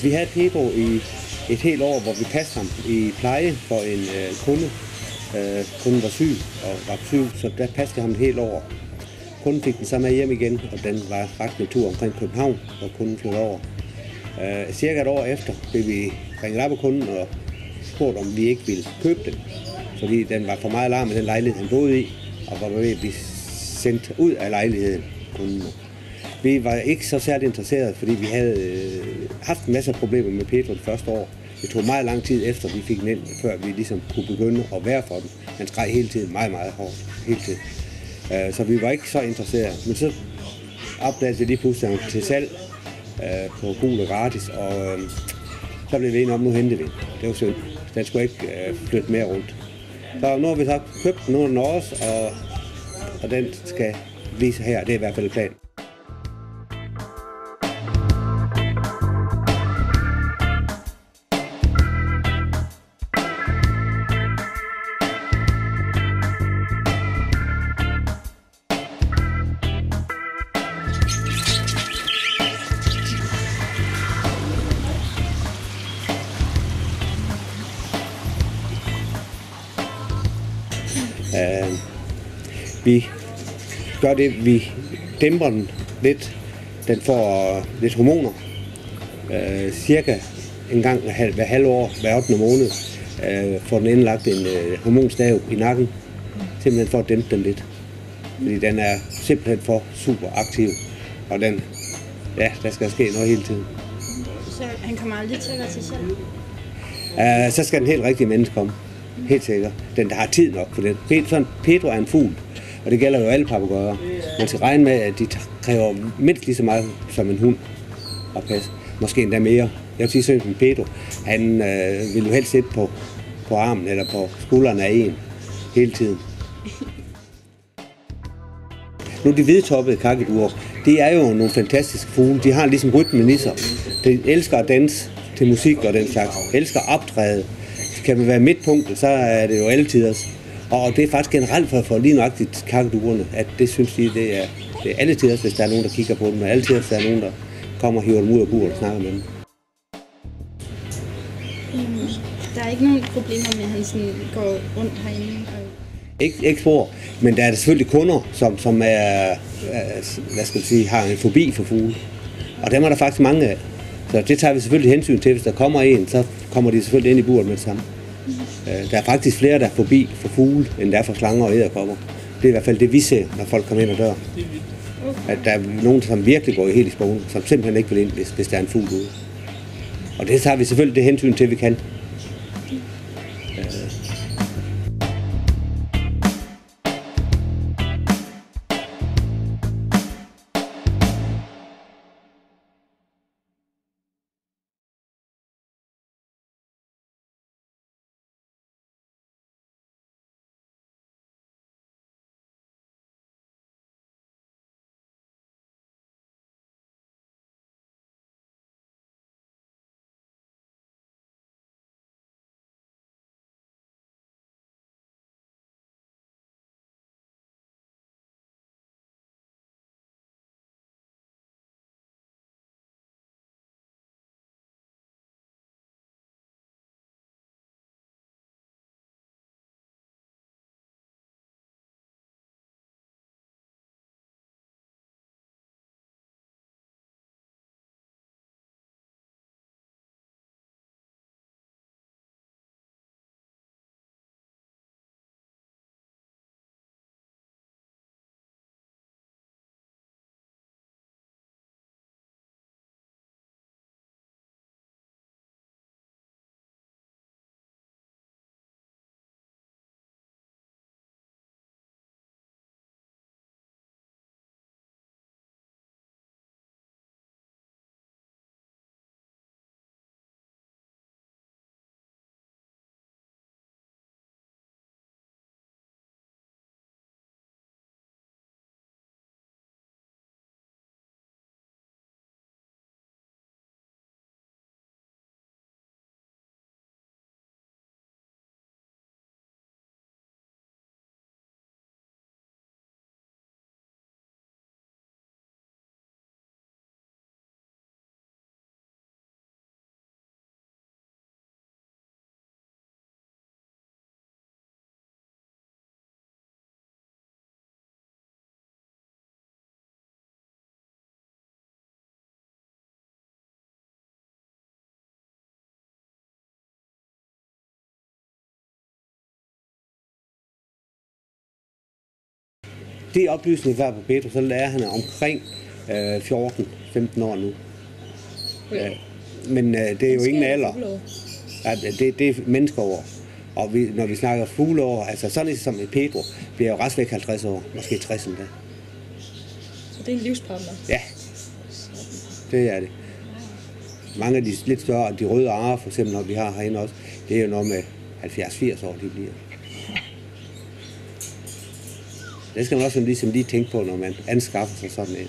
Vi havde Pedro i et helt år, hvor vi passede ham i pleje for en kunde. Kunden var syg og var syg, så der passede jeg ham et helt år. Kunden fik den så med hjem igen, og den var faktisk en tur omkring København, hvor kunden flyttede over. Cirka et år efter blev vi ringet op af kunden og spurgt, om vi ikke ville købe den, fordi den var for meget larm i den lejlighed, han boede i, og var ved at blive sendt ud af lejligheden. Vi var ikke så særligt interesserede, fordi vi havde haft en masse problemer med Pedro det første år. Det tog meget lang tid efter, vi fik den ind, før vi ligesom kunne begynde at være for den. Han skreg hele tiden meget, meget hårdt. Hele tiden. Så vi var ikke så interesserede. Men så opdagede vi lige pludselig til salg på gul og gratis, og så blev vi enige om, nu hentede vi den. Det var synd. Den skulle ikke flytte mere rundt. Så nu har vi så købt den under os, og den skal vise her. Det er i hvert fald planen. Vi gør det, vi dæmper den lidt. Den får lidt hormoner. Cirka en gang hver halvår, hver 8. måned, får den indlagt en hormonstav i nakken. Simpelthen for at dæmpe den lidt. Fordi den er simpelthen for super aktiv. Og den, ja, der skal ske noget hele tiden. Så han kommer aldrig til at være til selv? Så skal den helt rigtige menneske komme. Helt sikkert. Den, der har tid nok for den. Pedro er en fugl, og det gælder jo alle papegøjer. Man skal regne med, at de kræver mindst lige så meget som en hund at passe. Måske endda mere. Jeg vil sige sådan, at Pedro, han vil jo helst sidde på armen eller på skuldrene af en hele tiden. Nu de hvidtoppede kakkeduer, de er jo nogle fantastiske fugle. De har ligesom rytmen i sig. De elsker at danse til musik og den slags. De elsker at optræde. Kan man være midtpunktet, så er det jo alle tiders. Og det er faktisk generelt for lige nøjagtigt kakkeduerne, at det synes de, det er alle tiders, hvis der er nogen, der kigger på dem. Og alle tiders, der er nogen, der kommer og hiver dem ud af buret og snakker med dem. Der er ikke nogen problemer med, at han sådan går rundt herinde? Ikke spor, men der er selvfølgelig kunder, som er, hvad skal jeg sige, har en fobi for fugle. Og dem er der faktisk mange af. Så det tager vi selvfølgelig hensyn til. Hvis der kommer en, så kommer de selvfølgelig ind i buret med det samme. Der er faktisk flere, der er forbi for fugle, end der er for slanger og edderkopper. Det er i hvert fald det, vi ser, når folk kommer ind ad døren. At der er nogen, som virkelig går helt i spolen, som simpelthen ikke vil ind, hvis der er en fugl ude. Og det tager vi selvfølgelig det hensyn til, vi kan. de oplysninger, der er på Petro, så lærer han omkring 14-15 år nu. Okay. Men det er jo ingen alder. Fugleår. Ja, det er menneskeår. Og når vi snakker fugleår, altså sådan som et Pedro, bliver jo restvæk 50 år, måske 60 endda. Så det er en livspartner? Ja, det er det. Mange af de lidt større, de røde arer, for eksempel, når vi har herinde også, det er jo noget med 70-80 år, de bliver. Det skal man også ligesom lige tænke på, når man anskaffer sig sådan en.